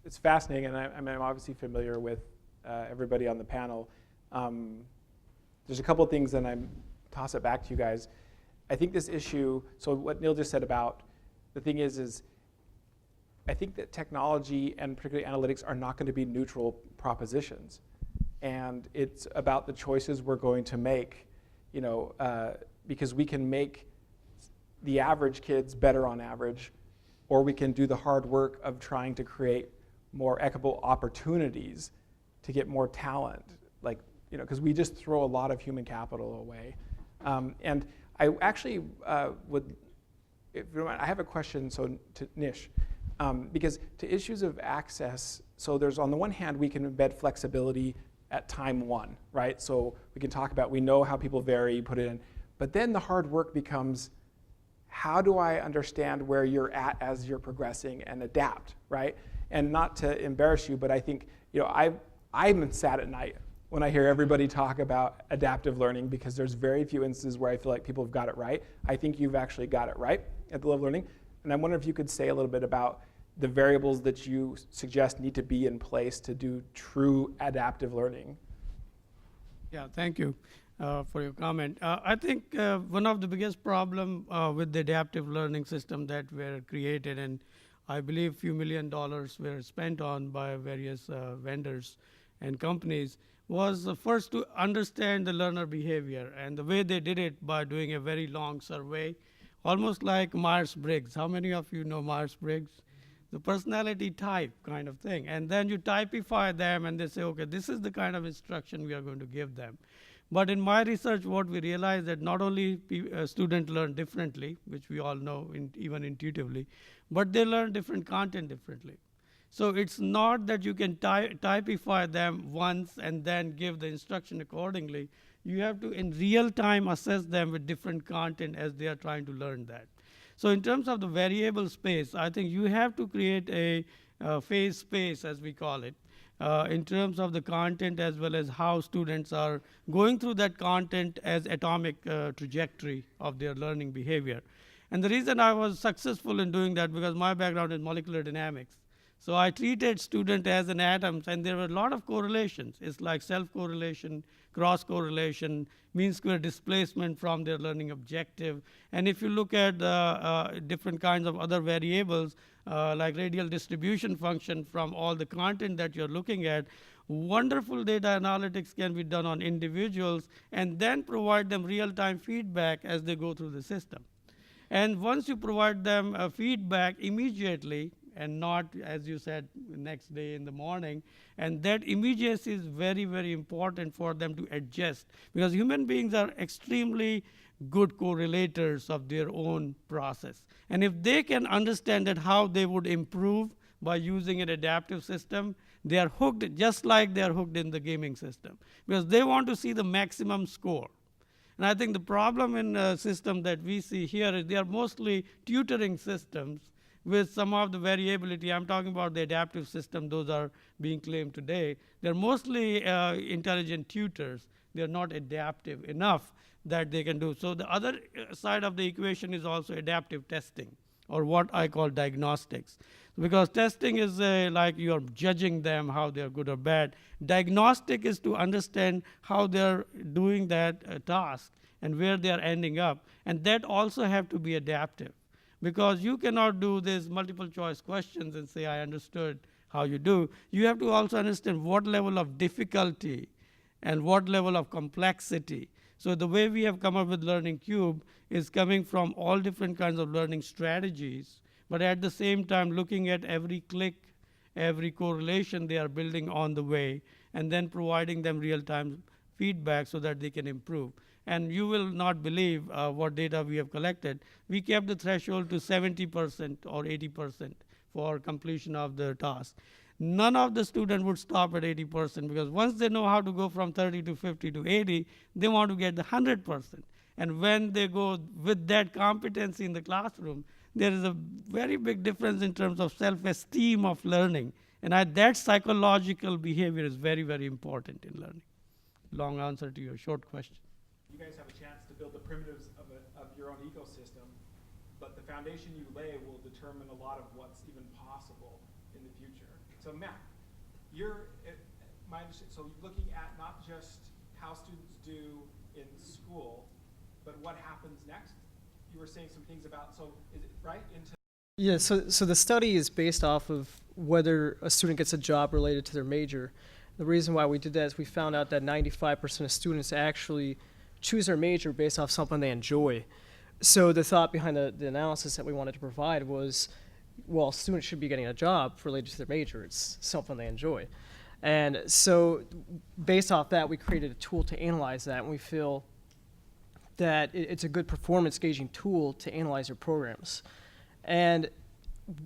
it's fascinating, and I'm obviously familiar with everybody on the panel. There's a couple of things, and I'm toss it back to you guys. I think this issue, so what Neil just said about, the thing is I think that technology and particularly analytics are not going to be neutral propositions. And it's about the choices we're going to make, because we can make the average kids better on average, or we can do the hard work of trying to create more equitable opportunities to get more talent, because we just throw a lot of human capital away. And I actually would, if you don't mind, I have a question to Nish, because to issues of access, so there's on the one hand, we can embed flexibility at time one, right? So we can talk about, we know how people vary, put it in, but then the hard work becomes, how do I understand where you're at as you're progressing and adapt, right? And not to embarrass you, but I think, I'm sad at night when I hear everybody talk about adaptive learning, because there's very few instances where I feel like people have got it right. I think you've actually got it right at the level of learning. And I wonder if you could say a little bit about the variables that you suggest need to be in place to do true adaptive learning. Yeah, thank you for your comment. I think one of the biggest problem with the adaptive learning system that were created, and I believe few $1 million were spent on by various vendors and companies, was first to understand the learner behavior. And the way they did it by doing a very long survey, almost like Myers-Briggs. How many of you know Myers-Briggs? The personality type kind of thing. And then you typify them and they say, okay, this is the kind of instruction we are going to give them. But in my research, what we realized that not only students learn differently, which we all know even intuitively, but they learn different content differently. So it's not that you can typify them once and then give the instruction accordingly. You have to, in real time, assess them with different content as they are trying to learn that. So in terms of the variable space, I think you have to create a phase space, as we call it, in terms of the content as well as how students are going through that content as atomic trajectory of their learning behavior. And the reason I was successful in doing that, because my background is molecular dynamics. So I treated student as an atoms, and there were a lot of correlations. It's like self-correlation, cross-correlation, mean square displacement from their learning objective. And if you look at different kinds of other variables, like radial distribution function from all the content that you're looking at, wonderful data analytics can be done on individuals and then provide them real-time feedback as they go through the system. And once you provide them feedback immediately, and not, as you said, next day in the morning. And that immediacy is very, very important for them to adjust, because human beings are extremely good correlators of their own process. And if they can understand that how they would improve by using an adaptive system, they are hooked just like they are hooked in the gaming system, because they want to see the maximum score. And I think the problem in the system that we see here is they are mostly tutoring systems with some of the variability. I'm talking about the adaptive system, those are being claimed today. They're mostly intelligent tutors. They're not adaptive enough that they can do. So the other side of the equation is also adaptive testing, or what I call diagnostics. Because testing is like you're judging them, how they're good or bad. Diagnostic is to understand how they're doing that task and where they're ending up. And that also have to be adaptive. Because you cannot do these multiple choice questions and say, I understood how you do. You have to also understand what level of difficulty and what level of complexity. So the way we have come up with Learning Cube is coming from all different kinds of learning strategies, but at the same time looking at every click, every correlation they are building on the way, and then providing them real-time feedback so that they can improve. And you will not believe what data we have collected. We kept the threshold to 70% or 80% for completion of the task. None of the students would stop at 80%, because once they know how to go from 30 to 50 to 80, they want to get the 100%. And when they go with that competency in the classroom, there is a very big difference in terms of self-esteem of learning. And that psychological behavior is very, very important in learning. Long answer to your short question. You guys have a chance to build the primitives of your own ecosystem, but the foundation you lay will determine a lot of what's even possible in the future. So Matt, you're, my understanding, so looking at not just how students do in school, but what happens next? You were saying some things about, so is it right into? Yeah, so the study is based off of whether a student gets a job related to their major. The reason why we did that is we found out that 95% of students actually choose their major based off something they enjoy. So the thought behind the analysis that we wanted to provide was, well, students should be getting a job related to their major. It's something they enjoy. And so based off that, we created a tool to analyze that, and we feel that it's a good performance gauging tool to analyze your programs. And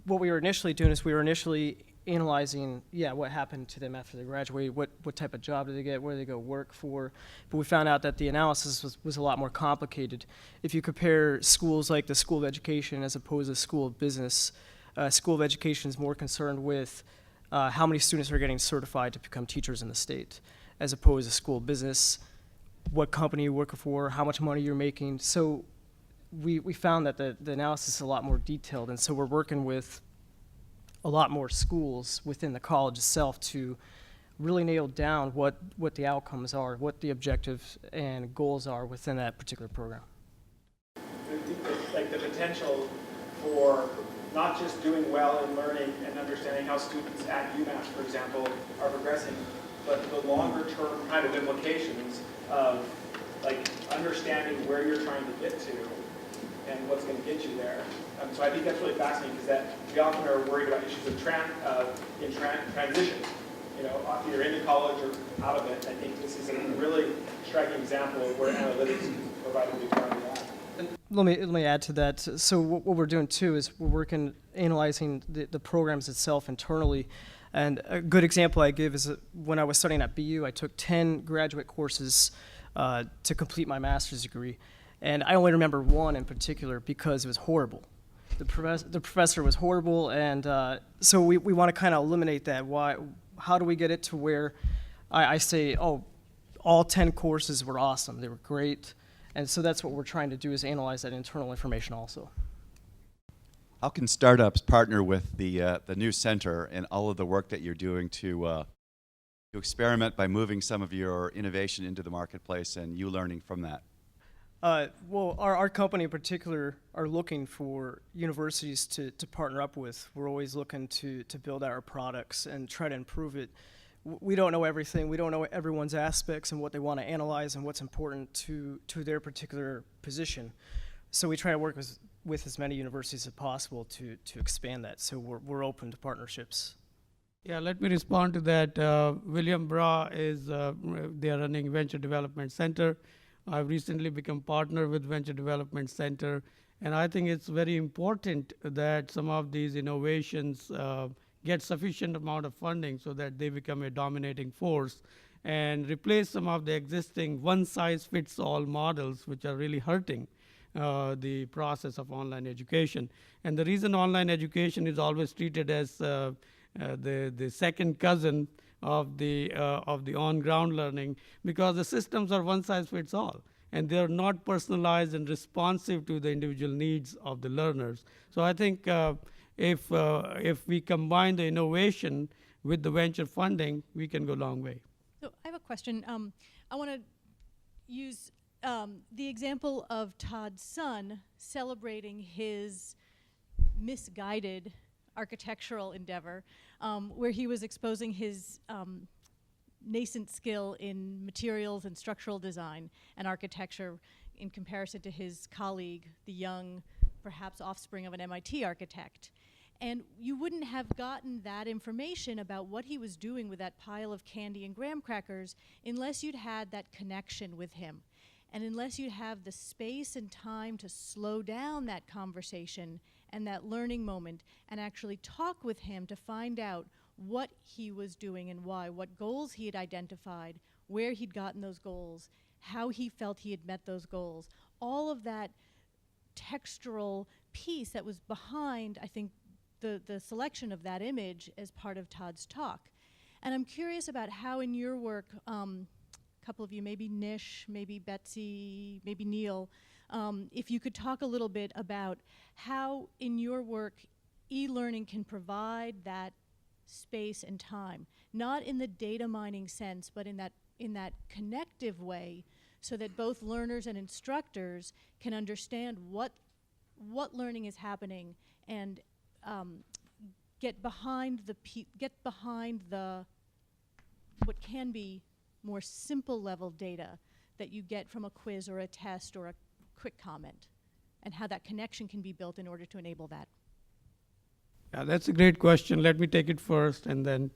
what we were initially doing is we were initially analyzing, what happened to them after they graduated, what type of job did they get, where did they go work for. But we found out that the analysis was a lot more complicated. If you compare schools like the School of Education as opposed to School of Business, School of Education is more concerned with how many students are getting certified to become teachers in the state, as opposed to School of Business, what company you're working for, how much money you're making. So we found that the analysis is a lot more detailed, and so we're working with a lot more schools within the college itself to really nail down what the outcomes are, what the objectives and goals are within that particular program. Like the potential for not just doing well in learning and understanding how students at UMass, for example, are progressing, but the longer term kind of implications of like understanding where you're trying to get to and what's going to get you there. So I think that's really fascinating because that we often are worried about issues of transition, either into college or out of it. I think this is a really striking example of where analytics can provide a big part of that. Let me add to that. So what we're doing too is we're working analyzing the programs itself internally. And a good example I give is when I was studying at BU, I took 10 graduate courses to complete my master's degree. And I only remember one in particular because it was horrible. The professor was horrible, and so we want to kind of eliminate that. How do we get it to where I say, oh, all 10 courses were awesome, they were great, and so that's what we're trying to do is analyze that internal information also. How can startups partner with the new center and all of the work that you're doing to experiment by moving some of your innovation into the marketplace and you learning from that? Well, our company in particular are looking for universities to partner up with. We're always looking to build our products and try to improve it. We don't know everything. We don't know everyone's aspects and what they want to analyze and what's important to their particular position. So we try to work with as many universities as possible to expand that. So we're open to partnerships. Yeah, let me respond to that. William Bra is, they are running Venture Development Center. I've recently become partner with Venture Development Center, and I think it's very important that some of these innovations get sufficient amount of funding so that they become a dominating force and replace some of the existing one-size-fits-all models which are really hurting the process of online education. And the reason online education is always treated as the second cousin of the on-ground learning, because the systems are one size fits all, and they are not personalized and responsive to the individual needs of the learners. So I think if we combine the innovation with the venture funding, we can go a long way. So I have a question. I want to use the example of Todd's son celebrating his misguided architectural endeavor, where he was exposing his nascent skill in materials and structural design and architecture in comparison to his colleague, the young, perhaps offspring of an MIT architect. And you wouldn't have gotten that information about what he was doing with that pile of candy and graham crackers unless you'd had that connection with him. And unless you have the space and time to slow down that conversation and that learning moment and actually talk with him to find out what he was doing and why, what goals he had identified, where he'd gotten those goals, how he felt he had met those goals, all of that textural piece that was behind, I think, the selection of that image as part of Todd's talk. And I'm curious about how in your work, a couple of you, maybe Nish, maybe Betsy, maybe Neil, if you could talk a little bit about how in your work e-learning can provide that space, and time. Not in the data mining sense, but in that connective way, so that both learners and instructors can understand what learning is happening and get behind the what can be more simple level data that you get from a quiz or a test or a quick comment, and how that connection can be built in order to enable that. Yeah, that's a great question. Let me take it first and then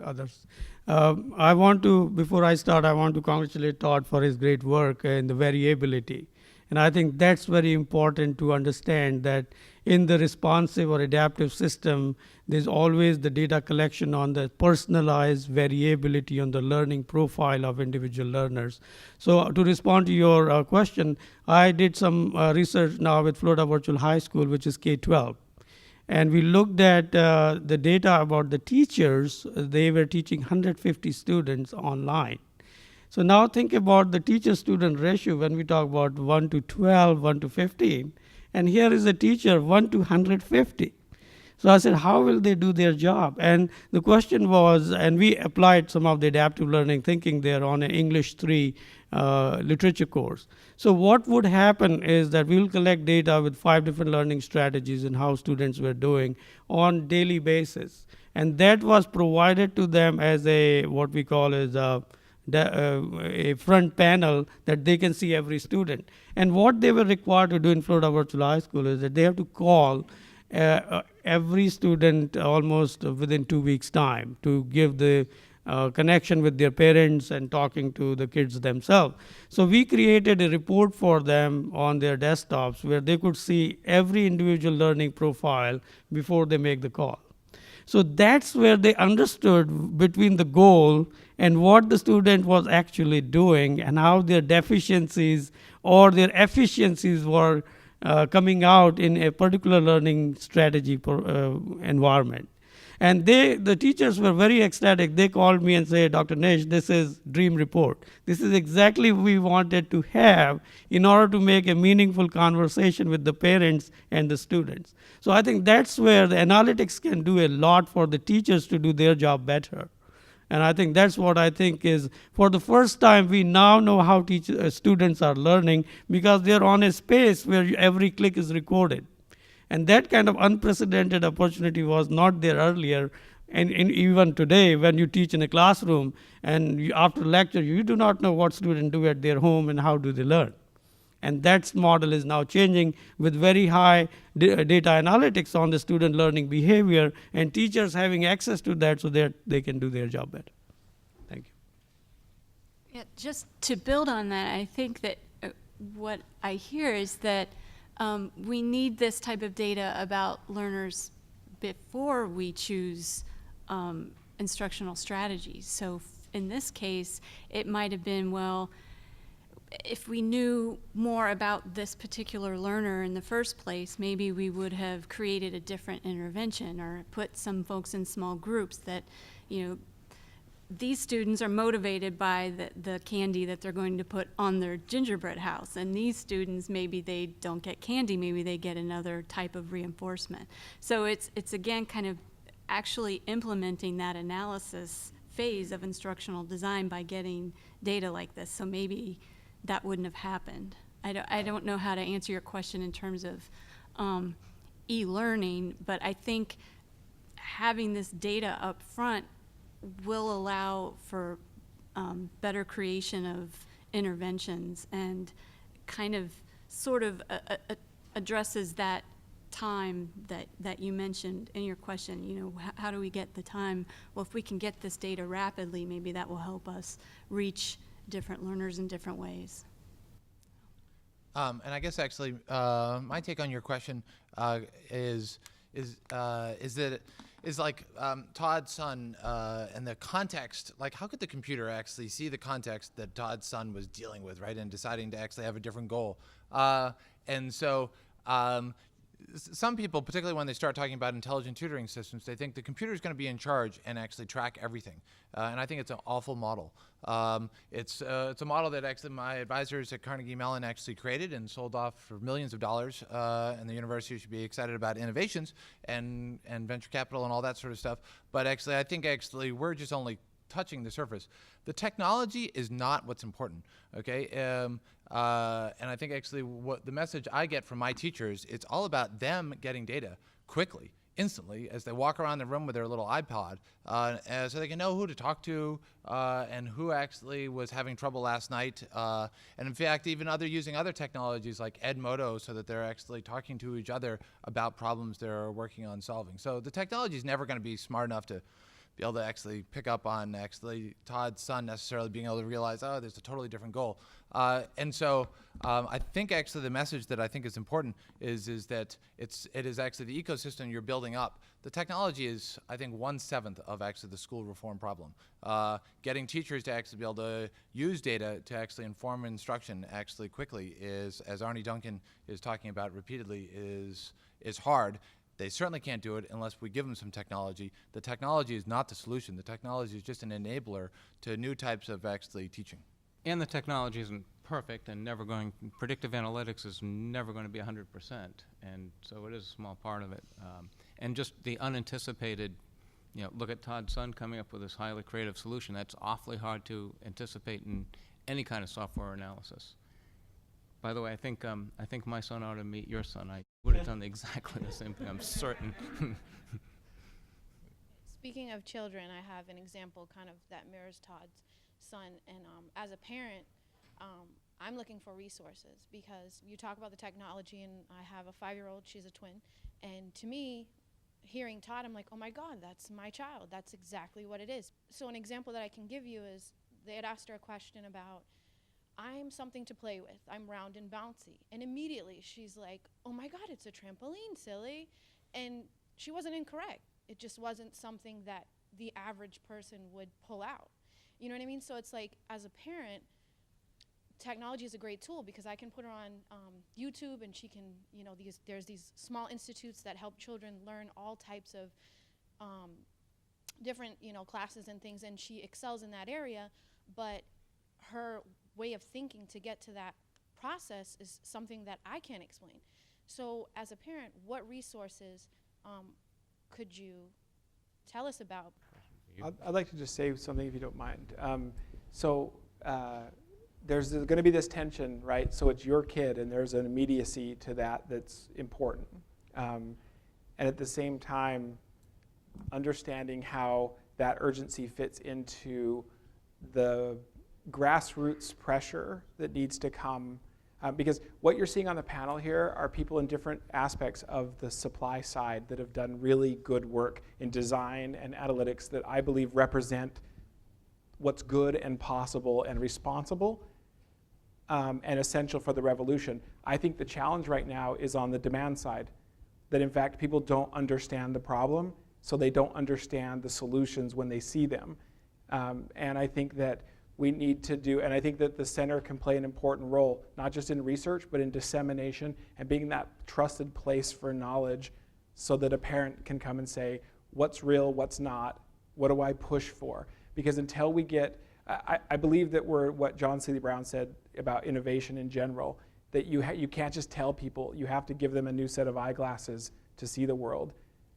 others. Before I start, I want to congratulate Todd for his great work in the variability. And I think that's very important to understand that in the responsive or adaptive system, there's always the data collection on the personalized variability on the learning profile of individual learners. So to respond to your question, I did some research now with Florida Virtual High School, which is K-12. And we looked at the data about the teachers. They were teaching 150 students online. So now think about the teacher-student ratio when we talk about 1 to 12, 1 to 15. And here is a teacher, 1 to 150. So I said, how will they do their job? And the question was, and we applied some of the adaptive learning thinking there on an English 3 literature course. So what would happen is that we will collect data with 5 different learning strategies and how students were doing on daily basis. And that was provided to them as what we call as a front panel that they can see every student. And what they were required to do in Florida Virtual High School is that they have to call every student almost within 2 weeks' time to give the connection with their parents and talking to the kids themselves. So we created a report for them on their desktops where they could see every individual learning profile before they make the call. So that's where they understood between the goal and what the student was actually doing and how their deficiencies or their efficiencies were coming out in a particular learning strategy environment. And the teachers were very ecstatic. They called me and said, Dr. Nish, this is dream report. This is exactly what we wanted to have in order to make a meaningful conversation with the parents and the students. So I think that's where the analytics can do a lot for the teachers to do their job better. And I think that's what I think is, for the first time, we now know how students are learning because they're on a space where every click is recorded. And that kind of unprecedented opportunity was not there earlier. And even today, when you teach in a classroom and after lecture, you do not know what students do at their home and how do they learn. And that model is now changing with very high data analytics on the student learning behavior and teachers having access to that so that they can do their job better. Thank you. Yeah, just to build on that, I think that what I hear is that we need this type of data about learners before we choose instructional strategies. So in this case, it might have been, well, if we knew more about this particular learner in the first place, maybe we would have created a different intervention or put some folks in small groups that, these students are motivated by the candy that they're going to put on their gingerbread house. And these students, maybe they don't get candy, maybe they get another type of reinforcement. So it's again kind of actually implementing that analysis phase of instructional design by getting data like this. So maybe that wouldn't have happened. I don't know how to answer your question in terms of e-learning, but I think having this data up front will allow for better creation of interventions and kind of sort of addresses that time that you mentioned in your question. How do we get the time? Well, if we can get this data rapidly, maybe that will help us reach different learners in different ways. And I guess actually my take on your question is like Todd's son and the context, like how could the computer actually see the context that Todd's son was dealing with, right, and deciding to actually have a different goal. And so some people, particularly when they start talking about intelligent tutoring systems, they think the computer is going to be in charge and actually track everything. And I think it's an awful model. It's a model that actually my advisors at Carnegie Mellon actually created and sold off for millions of dollars. And the university should be excited about innovations and venture capital and all that sort of stuff. But actually, I think actually we're just only touching the surface. The technology is not what's important, okay? And I think actually what the message I get from my teachers, it's all about them getting data quickly, instantly, as they walk around the room with their little iPod, so they can know who to talk to and who actually was having trouble last night. And in fact, even using other technologies like Edmodo, so that they're actually talking to each other about problems they're working on solving. So the technology is never going to be smart enough to be able to actually pick up on actually Todd's son necessarily being able to realize, oh, there's a totally different goal. And so I think actually the message that I think is important is that it is actually the ecosystem you're building up. The technology is, I think, 1/7 of actually the school reform problem. Getting teachers to actually be able to use data to actually inform instruction actually quickly is, as Arnie Duncan is talking about repeatedly, is hard. They certainly can't do it unless we give them some technology. The technology is not the solution. The technology is just an enabler to new types of actually teaching. And the technology isn't perfect and predictive analytics is never going to be 100%. And so it is a small part of it. And just the unanticipated, look at Todd's son coming up with this highly creative solution. That's awfully hard to anticipate in any kind of software analysis. By the way, I think my son ought to meet your son. I would have done exactly the same thing, I'm certain. Speaking of children, I have an example kind of that mirrors Todd's son. And as a parent, I'm looking for resources because you talk about the technology, and I have a 5-year-old, she's a twin. And to me, hearing Todd, I'm like, oh my God, that's my child. That's exactly what it is. So an example that I can give you is they had asked her a question about, I'm something to play with. I'm round and bouncy. And immediately she's like, oh my God, it's a trampoline, silly. And she wasn't incorrect. It just wasn't something that the average person would pull out. You know what I mean? So it's like, as a parent, technology is a great tool because I can put her on YouTube and she can, there's these small institutes that help children learn all types of different, classes and things, and she excels in that area. But her way of thinking to get to that process is something that I can't explain. So as a parent, what resources could you tell us about? I'd like to just say something if you don't mind. There's going to be this tension, right? So it's your kid, and there's an immediacy to that that's important. And at the same time, understanding how that urgency fits into the grassroots pressure that needs to come. Because what you're seeing on the panel here are people in different aspects of the supply side that have done really good work in design and analytics that I believe represent what's good and possible and responsible and essential for the revolution. I think the challenge right now is on the demand side, that in fact people don't understand the problem, so they don't understand the solutions when they see them. And I think that we need to do, and I think that the center can play an important role, not just in research, but in dissemination and being that trusted place for knowledge so that a parent can come and say, what's real, what's not, what do I push for? Because until we get, I believe that we're what John C. Brown said about innovation in general, that you can't just tell people, you have to give them a new set of eyeglasses to see the world.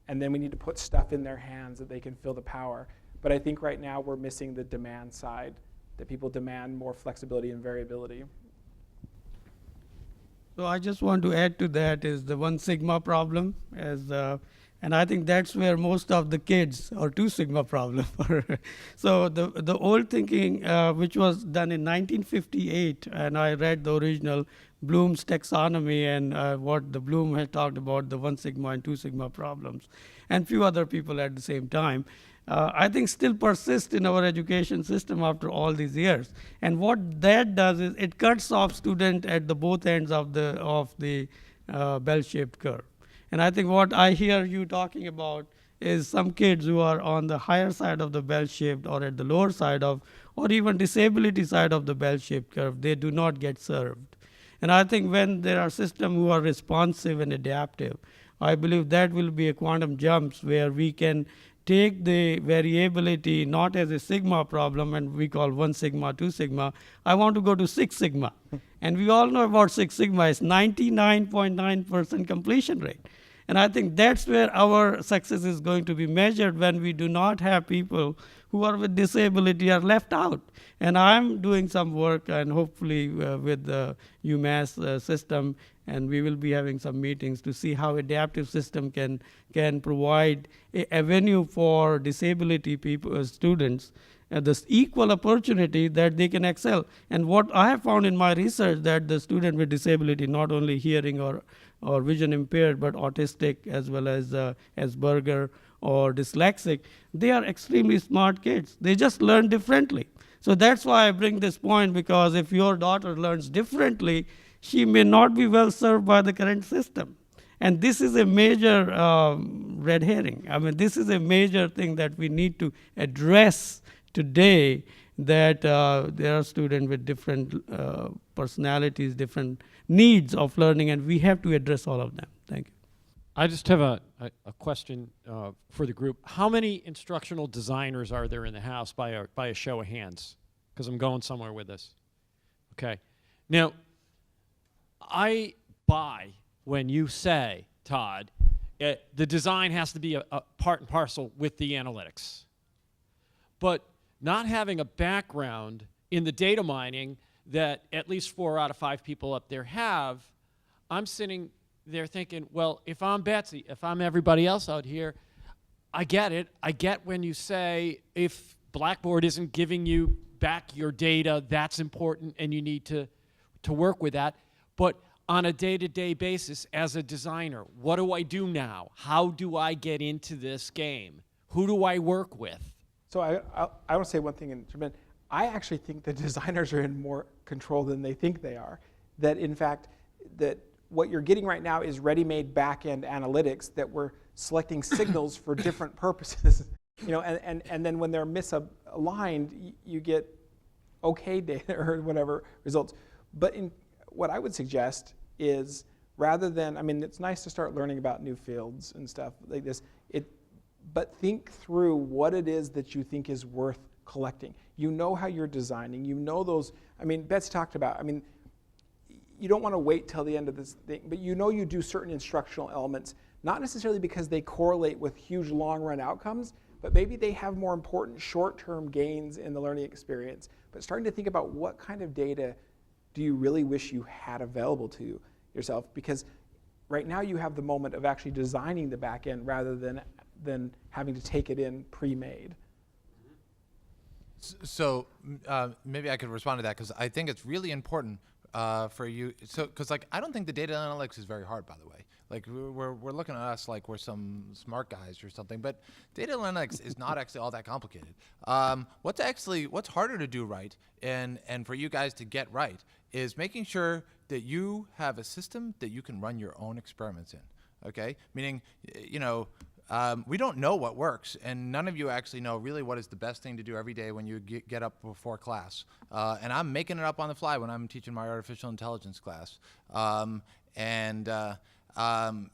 And then we need to put stuff in their hands that they can feel the power. But I think right now we're missing the demand side, that people demand more flexibility and variability. So I just want to add to that is the 1 sigma problem, and I think that's where most of the kids or 2 sigma problem. So the old thinking, which was done in 1958, and I read the original Bloom's taxonomy and what the Bloom had talked about, the 1 sigma and 2 sigma problems, and few other people at the same time. I think still persist in our education system after all these years. And what that does is it cuts off student at the both ends of the bell-shaped curve. And I think what I hear you talking about is some kids who are on the higher side of the bell-shaped or at the lower side of, or even disability side of the bell-shaped curve, they do not get served. And I think when there are systems who are responsive and adaptive, I believe that will be a quantum jumps where we can take the variability not as a sigma problem, and we call 1 sigma, 2 sigma. I want to go to 6 sigma. And we all know about 6 sigma is 99.9% completion rate. And I think that's where our success is going to be measured when we do not have people who are with disability are left out. And I'm doing some work, and hopefully with the UMass system, and we will be having some meetings to see how adaptive system can provide a avenue for disability people, students, this equal opportunity that they can excel. And what I have found in my research that the student with disability, not only hearing or vision impaired, but autistic as well as Asperger or dyslexic, they are extremely smart kids. They just learn differently. So that's why I bring this point, because if your daughter learns differently, she may not be well served by the current system. And this is a major red herring. I mean, this is a major thing that we need to address today, that there are students with different personalities, different needs of learning, and we have to address all of them. Thank you. I just have a question for the group. How many instructional designers are there in the house by a show of hands? Because I'm going somewhere with this. Okay. Now, I buy when you say, Todd, the design has to be a part and parcel with the analytics. But not having a background in the data mining that at least 4 out of 5 people up there have, I'm sitting there thinking, well, if I'm Betsy, if I'm everybody else out here, I get it. I get when you say if Blackboard isn't giving you back your data, that's important and you need to work with that. But on a day-to-day basis as a designer, what do I do now? How do I get into this game? Who do I work with? So I want to say one thing in terms. I actually think the designers are in more control than they think they are. That in fact, that what you're getting right now is ready-made back-end analytics that we're selecting signals for different purposes. You know, and then when they're misaligned, you get okay data or whatever results. But what I would suggest is, rather than, I mean, it's nice to start learning about new fields and stuff like this, but think through what it is that you think is worth collecting. You know how you're designing, you know those, I mean, Betsy talked about, I mean, you don't want to wait till the end of this thing, but you know you do certain instructional elements, not necessarily because they correlate with huge long-run outcomes, but maybe they have more important short-term gains in the learning experience. But starting to think about what kind of data do you really wish you had available to yourself? Because right now you have the moment of actually designing the back end rather than having to take it in pre-made. So maybe I could respond to that, because I think it's really important for you. So, because like I don't think the data analytics is very hard, by the way. Like we're looking at us like we're some smart guys or something, but data analytics is not actually all that complicated. What's harder to do right, and for you guys to get right, is making sure that you have a system that you can run your own experiments in. Okay, meaning, you know. We don't know what works, and none of you actually know really what is the best thing to do every day when you get up before class. And I'm making it up on the fly when I'm teaching my artificial intelligence class.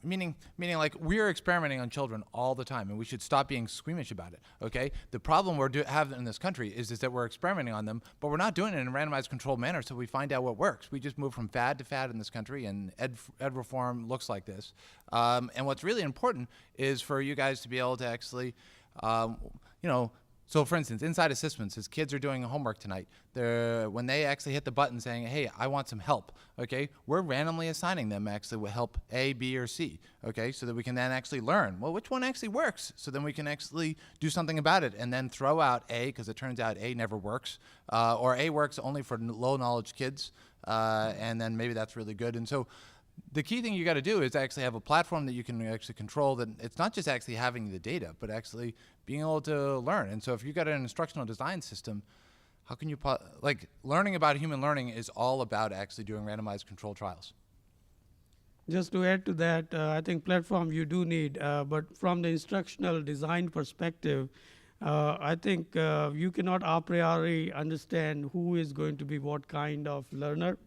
Meaning like we're experimenting on children all the time, and we should stop being squeamish about it. Okay. The problem we're having in this country is that we're experimenting on them, but we're not doing it in a randomized controlled manner, so we find out what works. We just move from fad to fad in this country, and ed reform looks like this. And what's really important is for you guys to be able to actually, you know. So for instance, inside assessments, as kids are doing homework tonight, when they actually hit the button saying, hey, I want some help, okay, we're randomly assigning them actually with help A, B, or C, okay, so that we can then actually learn, well, which one actually works? So then we can actually do something about it and then throw out A, because it turns out A never works, or A works only for low knowledge kids, and then maybe that's really good. And so the key thing you got to do is actually have a platform that you can actually control, that it's not just actually having the data, but actually being able to learn. And so if you've got an instructional design system, how can you, like, learning about human learning is all about actually doing randomized controlled trials. Just to add to that, I think platform you do need, but from the instructional design perspective, I think you cannot a priori understand who is going to be what kind of learner.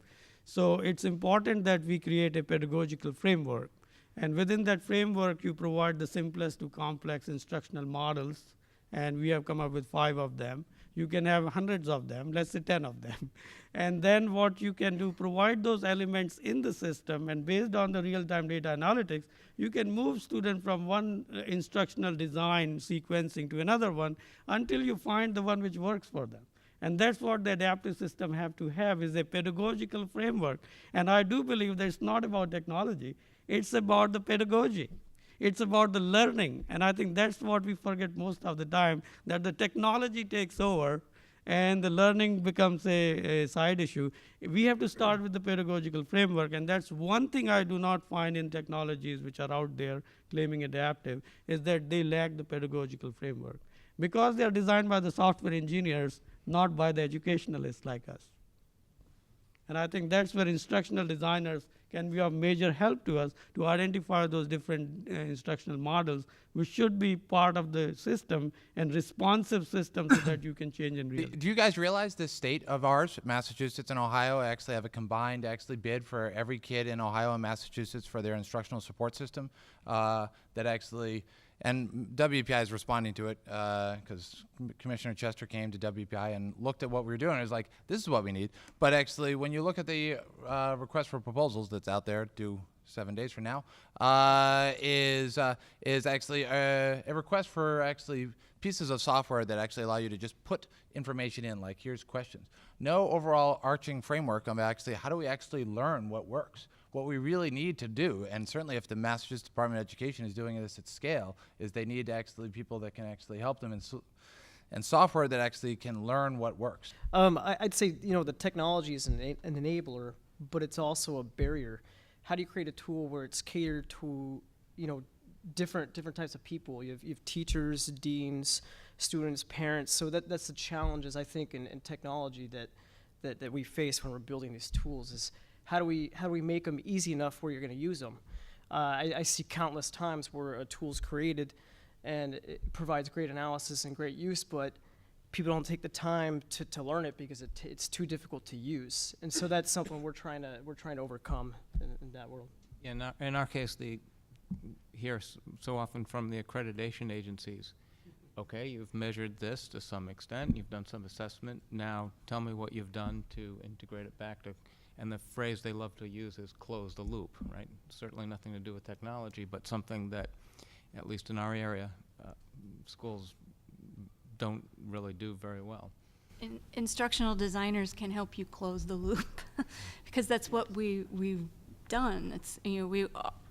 So it's important that we create a pedagogical framework. And within that framework, you provide the simplest to complex instructional models, and we have come up with 5 of them. You can have hundreds of them, let's say 10 of them. And then what you can do, provide those elements in the system, and based on the real-time data analytics, you can move students from one instructional design sequencing to another one until you find the one which works for them. And that's what the adaptive system have to have, is a pedagogical framework. And I do believe that it's not about technology, it's about the pedagogy. It's about the learning. And I think that's what we forget most of the time, that the technology takes over and the learning becomes a side issue. We have to start with the pedagogical framework, and that's one thing I do not find in technologies which are out there claiming adaptive, is that they lack the pedagogical framework. Because they are designed by the software engineers, not by the educationalists like us. And I think that's where instructional designers can be of major help to us to identify those different instructional models, which should be part of the system and responsive system so that you can change in real time. Do you guys realize the state of ours, Massachusetts and Ohio, actually have a combined bid for every kid in Ohio and Massachusetts for their instructional support system that actually, and WPI is responding to it because Commissioner Chester came to WPI and looked at what we were doing. It was like, this is what we need. But actually, when you look at the request for proposals that's out there, due 7 days from now, is actually a request for actually pieces of software that actually allow you to just put information in, like here's questions. No overall arching framework on actually how do we actually learn what works. What we really need to do, and certainly if the Massachusetts Department of Education is doing this at scale, is they need actually people that can actually help them and software that actually can learn what works. I'd say, the technology is an enabler, but it's also a barrier. How do you create a tool where it's catered to, different types of people? You have teachers, deans, students, parents. So that's the challenges, I think, in technology that we face when we're building these tools is how do we make them easy enough where you're going to use them? I see countless times where a tool's created and it provides great analysis and great use, but people don't take the time to learn it because it's too difficult to use. And so that's something we're trying to overcome in that world. In our case, hear so often from the accreditation agencies, okay, you've measured this to some extent, you've done some assessment, now tell me what you've done to integrate it back to, and the phrase they love to use is close the loop, right? Certainly nothing to do with technology, but something that, at least in our area, schools don't really do very well. Instructional designers can help you close the loop because that's what we've done. It's,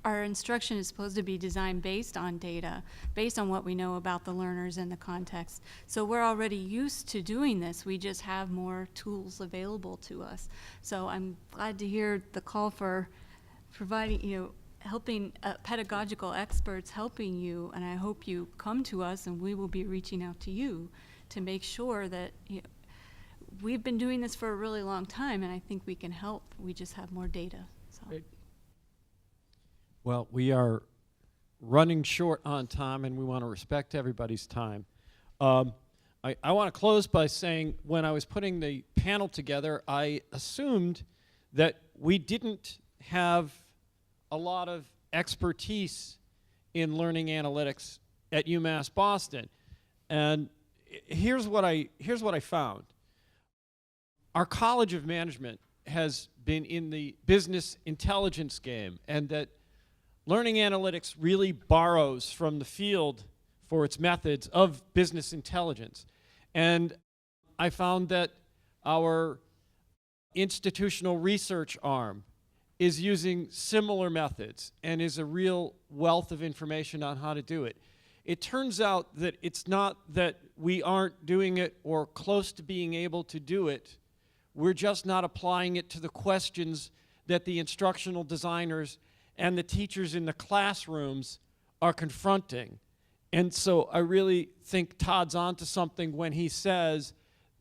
our instruction is supposed to be designed based on data, based on what we know about the learners and the context. So we're already used to doing this. We just have more tools available to us. So I'm glad to hear the call for providing, helping pedagogical experts helping you, and I hope you come to us and we will be reaching out to you to make sure that we've been doing this for a really long time and I think we can help. We just have more data. So. Great. Well, we are running short on time and we want to respect everybody's time. I want to close by saying when I was putting the panel together, I assumed that we didn't have a lot of expertise in learning analytics at UMass Boston. And here's what I found. Our College of Management has been in the business intelligence game, and that learning analytics really borrows from the field for its methods of business intelligence. And I found that our institutional research arm is using similar methods and is a real wealth of information on how to do it. It turns out that it's not that we aren't doing it or close to being able to do it. We're just not applying it to the questions that the instructional designers and the teachers in the classrooms are confronting. And so I really think Todd's onto something when he says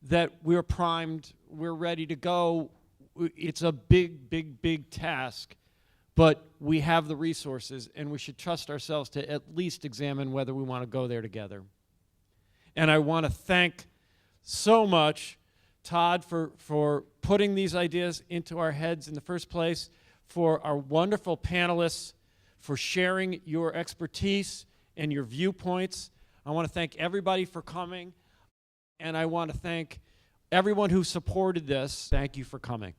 that we're primed, we're ready to go. It's a big task, but we have the resources and we should trust ourselves to at least examine whether we want to go there together. And I want to thank so much Todd for putting these ideas into our heads in the first place, for our wonderful panelists for sharing your expertise and your viewpoints. I want to thank everybody for coming, and I want to thank everyone who supported this. Thank you for coming.